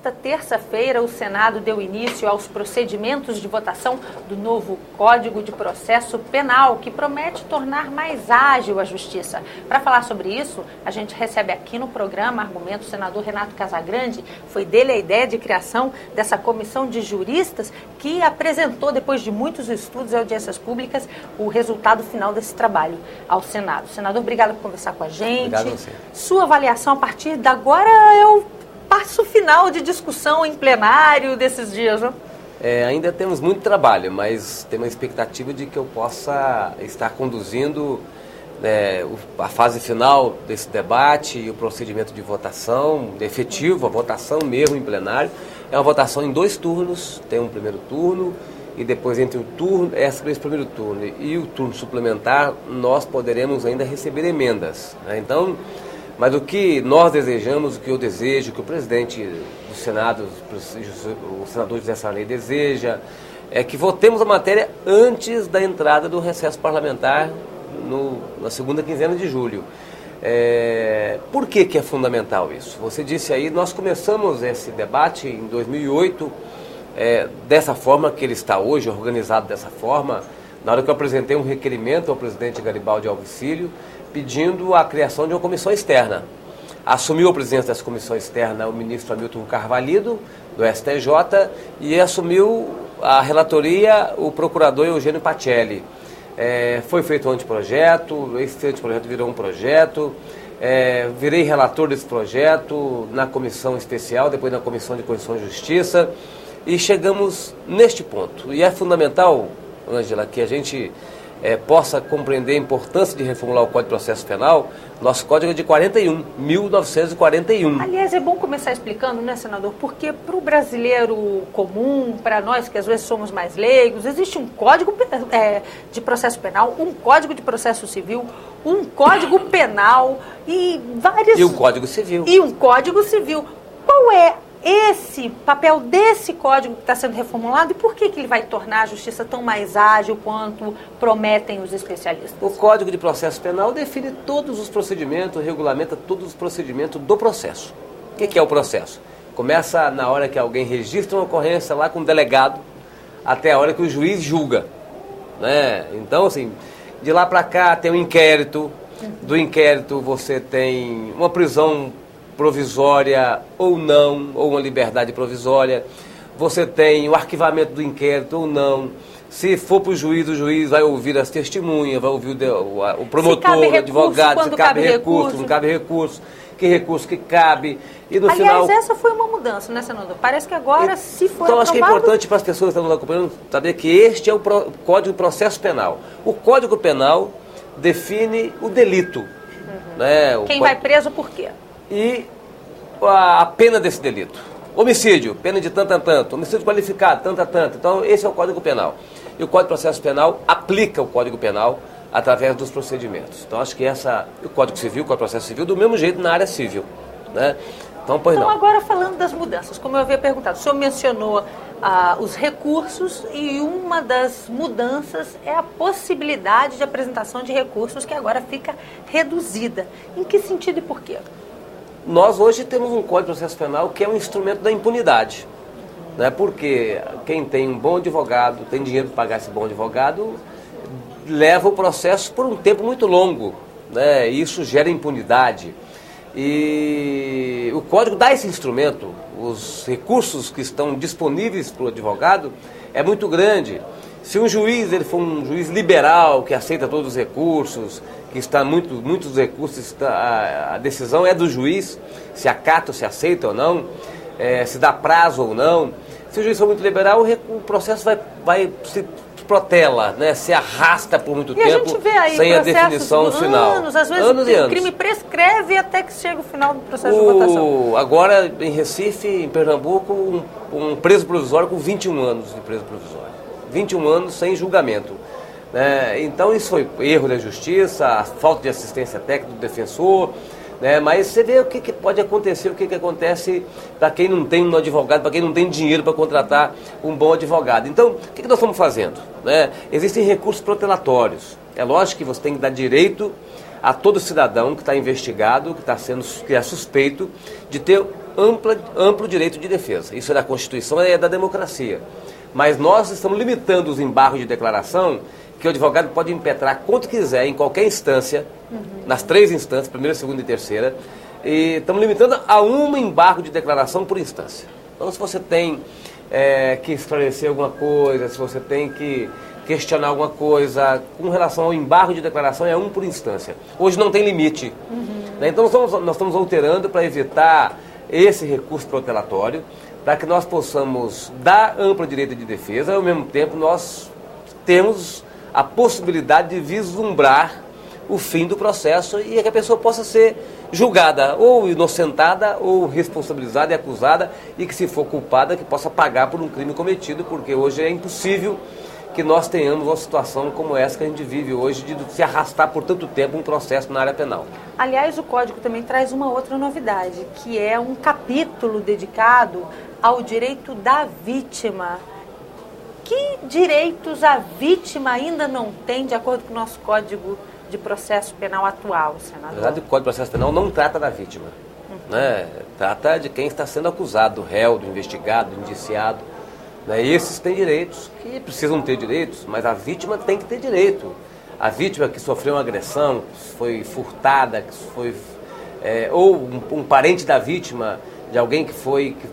Nesta terça-feira, o Senado deu início aos procedimentos de votação do novo Código de Processo Penal, que promete tornar mais ágil a justiça. Para falar sobre isso, a gente recebe aqui no programa Argumento o senador Renato Casagrande. Foi dele a ideia de criação dessa comissão de juristas que apresentou, depois de muitos estudos e audiências públicas, o resultado final desse trabalho ao Senado. Senador, obrigado por conversar com a gente. Obrigado a você. Sua avaliação a partir de agora é o passo final de discussão em plenário desses dias, não? Ainda temos muito trabalho, mas temos a expectativa de que eu possa estar conduzindo a fase final desse debate e o procedimento de votação efetivo, a votação mesmo em plenário. É uma votação em 2 turnos, tem um primeiro turno e depois entre esse primeiro turno e o turno suplementar, nós poderemos ainda receber emendas, né? Então, mas o que nós desejamos, o que eu desejo, o que o presidente do Senado, o senador José Sarney deseja, é que votemos a matéria antes da entrada do recesso parlamentar na segunda quinzena de julho. Por que é fundamental isso? Você disse aí, nós começamos esse debate em 2008, dessa forma que ele está hoje, organizado dessa forma, na hora que eu apresentei um requerimento ao presidente Garibaldi Alves Filho, pedindo a criação de uma comissão externa. Assumiu a presidência dessa comissão externa o ministro Hamilton Carvalho, do STJ, e assumiu a relatoria o procurador Eugênio Pacelli. Foi feito um anteprojeto, esse anteprojeto virou um projeto, virei relator desse projeto na comissão especial, depois na comissão de Constituição e Justiça, e chegamos neste ponto. E é fundamental, Ângela, que a gente possa compreender a importância de reformular o Código de Processo Penal. Nosso código é de 1941. Aliás, é bom começar explicando, né, senador? Porque para o brasileiro comum, para nós que às vezes somos mais leigos, existe um Código de Processo Penal, um Código de Processo Civil, um Código Penal e vários... E um Código Civil. E um Código Civil. Qual é esse papel desse código que está sendo reformulado e por que ele vai tornar a justiça tão mais ágil quanto prometem os especialistas? O Código de Processo Penal define todos os procedimentos, regulamenta todos os procedimentos do processo. O que é o processo? Começa na hora que alguém registra uma ocorrência lá com o delegado, até a hora que o juiz julga, né? Então, assim, de lá para cá tem um inquérito, do inquérito você tem uma prisão provisória ou não, ou uma liberdade provisória, você tem o arquivamento do inquérito ou não, se for para o juiz vai ouvir as testemunhas, vai ouvir o promotor, o advogado, se cabe recurso, não cabe recurso, que recurso que cabe, e no final... Aliás, essa foi uma mudança, né, senador? Parece que agora, se for Então, aprovado... acho que é importante para as pessoas que estão nos acompanhando saber que este é o Código de Processo Penal. O Código Penal define o delito. Né? Quem vai preso por quê? E a pena desse delito. Homicídio, pena de tanto a tanto. Homicídio qualificado, tanto a tanto. Então, esse é o Código Penal. E o Código de Processo Penal aplica o Código Penal através dos procedimentos. Então, acho que o Código Civil, o Código de Processo Civil, do mesmo jeito na área civil. Né? Então, agora falando das mudanças, como eu havia perguntado, o senhor mencionou os recursos e uma das mudanças é a possibilidade de apresentação de recursos que agora fica reduzida. Em que sentido e por quê? Nós hoje temos um Código de Processo Penal que é um instrumento da impunidade, né? Porque quem tem um bom advogado, tem dinheiro para pagar esse bom advogado, leva o processo por um tempo muito longo, né? E isso gera impunidade. E o Código dá esse instrumento, os recursos que estão disponíveis para o advogado é muito grande. Se um juiz ele for um juiz liberal, que aceita todos os recursos, que está muitos recursos, a decisão é do juiz, se acata ou se aceita ou não, se dá prazo ou não. Se o juiz for muito liberal, o processo vai se protela, né? Se arrasta por muito tempo, a gente vê aí sem a definição final. Às vezes o crime prescreve até que chega o final do processo de votação. Agora, em Recife, em Pernambuco, um preso provisório com 21 anos de preso provisório. 21 anos sem julgamento. Então isso foi erro da justiça, a falta de assistência técnica do defensor, né? Mas você vê o que pode acontecer, o que acontece para quem não tem um advogado, para quem não tem dinheiro para contratar um bom advogado. Então, o que nós estamos fazendo? Existem recursos protelatórios. É lógico que você tem que dar direito a todo cidadão que está investigado, que é suspeito de ter amplo direito de defesa. Isso é da Constituição e é da democracia. Mas nós estamos limitando os embargos de declaração, que o advogado pode impetrar quanto quiser em qualquer instância, nas 3 instâncias, primeira, segunda e terceira, e estamos limitando a um embargo de declaração por instância. Então, se você tem que esclarecer alguma coisa, se você tem que questionar alguma coisa, com relação ao embargo de declaração, é um por instância. Hoje não tem limite. Né? Então, nós estamos alterando para evitar esse recurso protelatório, para que nós possamos dar amplo direito de defesa, e ao mesmo tempo nós temos a possibilidade de vislumbrar o fim do processo e que a pessoa possa ser julgada, ou inocentada, ou responsabilizada e acusada, e que, se for culpada, que possa pagar por um crime cometido, porque hoje é impossível que nós tenhamos uma situação como essa que a gente vive hoje, de se arrastar por tanto tempo um processo na área penal. Aliás, o Código também traz uma outra novidade, que é um capítulo dedicado ao direito da vítima. Que direitos a vítima ainda não tem, de acordo com o nosso Código de Processo Penal atual, senador? Na verdade, o Código de Processo Penal não trata da vítima. Né? Trata de quem está sendo acusado, do réu, do investigado, do indiciado. Né? Esses têm direitos, que precisam ter direitos, mas a vítima tem que ter direito. A vítima que sofreu uma agressão, que foi furtada, que foi, ou um parente da vítima, de alguém que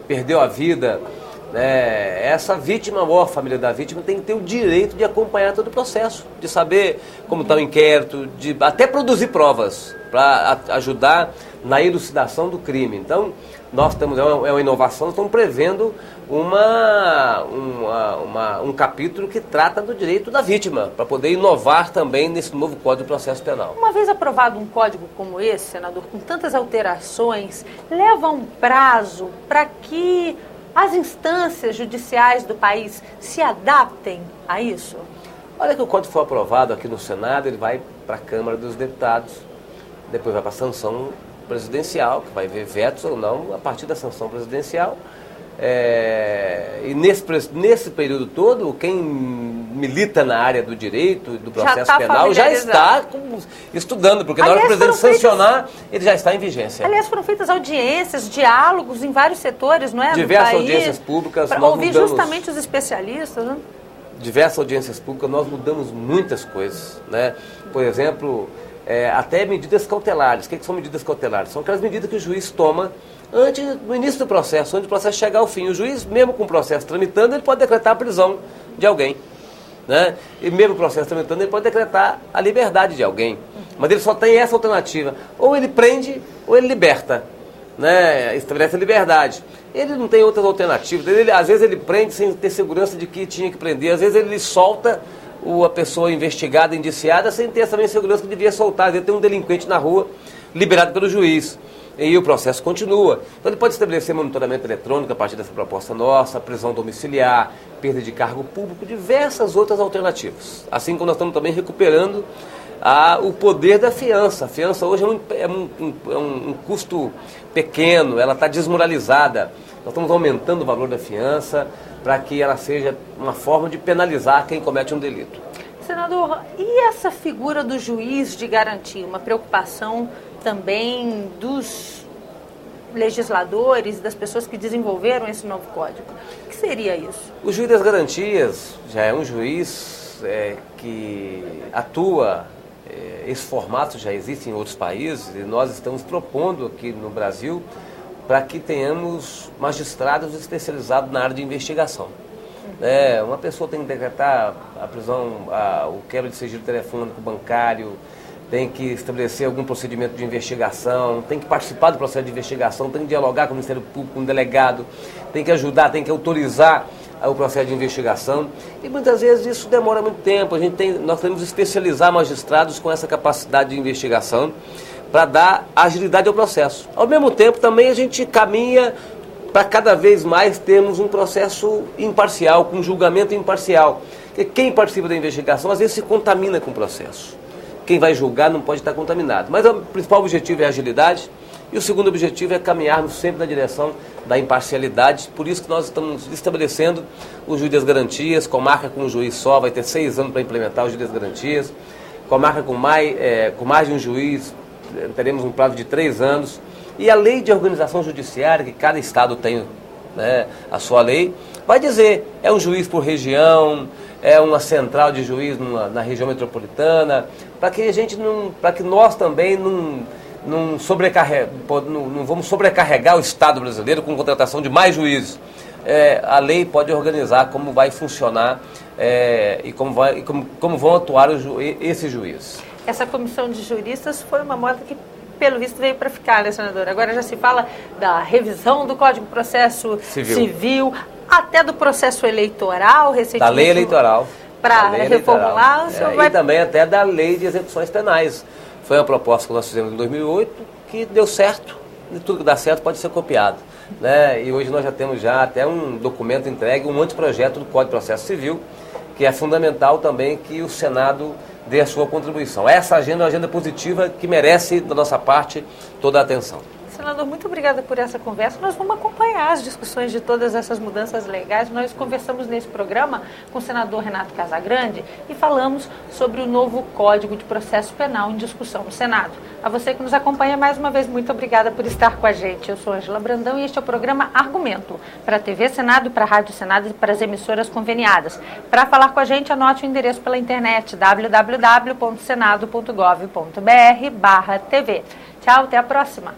perdeu a vida, né? Essa vítima ou a família da vítima tem que ter o direito de acompanhar todo o processo, de saber como está o inquérito, de até produzir provas para ajudar na elucidação do crime. Então, nós estamos, é uma inovação, estamos prevendo um capítulo que trata do direito da vítima, para poder inovar também nesse novo Código de Processo Penal. Uma vez aprovado um código como esse, senador, com tantas alterações, leva um prazo para que as instâncias judiciais do país se adaptem a isso? Olha, que o código foi aprovado aqui no Senado, ele vai para a Câmara dos Deputados, depois vai para a sanção presidencial, que vai ver vetos ou não a partir da sanção presidencial. E nesse período todo, quem milita na área do direito, do processo penal, já está estudando, porque na hora que o presidente sancionar, ele já está em vigência. Aliás, foram feitas audiências, diálogos em vários setores, não é? Diversas audiências públicas. Para ouvir justamente os especialistas, né? Diversas audiências públicas, nós mudamos muitas coisas, né? Por exemplo, até medidas cautelares. O que são medidas cautelares? São aquelas medidas que o juiz toma no início do processo, antes do processo chegar ao fim. O juiz, mesmo com o processo tramitando, ele pode decretar a prisão de alguém. Né? E mesmo o processo tramitando, ele pode decretar a liberdade de alguém. Mas ele só tem essa alternativa. Ou ele prende, ou ele liberta. Né? Estabelece a liberdade. Ele não tem outras alternativas. Às vezes ele prende sem ter segurança de que tinha que prender. Às vezes ele solta a pessoa investigada, indiciada, sem ter também segurança que devia soltar. Às vezes tem um delinquente na rua, liberado pelo juiz. E o processo continua. Então ele pode estabelecer monitoramento eletrônico a partir dessa proposta nossa, prisão domiciliar, perda de cargo público, diversas outras alternativas. Assim como nós estamos também recuperando o poder da fiança. A fiança hoje é um custo pequeno, ela está desmoralizada. Nós estamos aumentando o valor da fiança para que ela seja uma forma de penalizar quem comete um delito. Senador, e essa figura do juiz de garantia? Uma preocupação também dos legisladores, das pessoas que desenvolveram esse novo código. O que seria isso? O juiz das garantias já é um juiz que atua, esse formato já existe em outros países, e nós estamos propondo aqui no Brasil para que tenhamos magistrados especializados na área de investigação. Uma pessoa tem que decretar a prisão, o quebra de sigilo telefônico, bancário, tem que estabelecer algum procedimento de investigação, tem que participar do processo de investigação, tem que dialogar com o Ministério Público, com o delegado, tem que ajudar, tem que autorizar o processo de investigação. E muitas vezes isso demora muito tempo. Nós temos que especializar magistrados com essa capacidade de investigação para dar agilidade ao processo. Ao mesmo tempo, também a gente caminha para cada vez mais termos um processo imparcial, com julgamento imparcial. Porque quem participa da investigação, às vezes, se contamina com o processo. Quem vai julgar não pode estar contaminado. Mas o principal objetivo é a agilidade, e o segundo objetivo é caminharmos sempre na direção da imparcialidade. Por isso que nós estamos estabelecendo o juiz das garantias, comarca com um juiz só, vai ter 6 anos para implementar o juiz das garantias. Comarca com mais de um juiz, teremos um prazo de 3 anos. E a lei de organização judiciária, que cada estado tem, né, a sua lei, vai dizer, é um juiz por região, é uma central de juiz na região metropolitana, para que a gente para que nós também não vamos sobrecarregar o Estado brasileiro com contratação de mais juízes. A lei pode organizar como vai funcionar e como vão atuar esses juízes. Essa comissão de juristas foi uma moda que, pelo visto, veio para ficar, né, senadora? Agora já se fala da revisão do Código de Processo Civil, até do processo eleitoral, recentemente. Da lei eleitoral. Para reformular. E também até da lei de execuções penais. Foi uma proposta que nós fizemos em 2008, que deu certo, e tudo que dá certo pode ser copiado. Né? E hoje nós já temos até um documento entregue, um anteprojeto do Código de Processo Civil, que é fundamental também que o Senado dê a sua contribuição. Essa agenda é uma agenda positiva que merece, da nossa parte, toda a atenção. Senador, muito obrigada por essa conversa. Nós vamos acompanhar as discussões de todas essas mudanças legais. Nós conversamos nesse programa com o senador Renato Casagrande e falamos sobre o novo Código de Processo Penal em discussão no Senado. A você que nos acompanha, mais uma vez, muito obrigada por estar com a gente. Eu sou Ângela Brandão e este é o programa Argumento, para a TV Senado, para a Rádio Senado e para as emissoras conveniadas. Para falar com a gente, anote o endereço pela internet, www.senado.gov.br/TV. Tchau, até a próxima.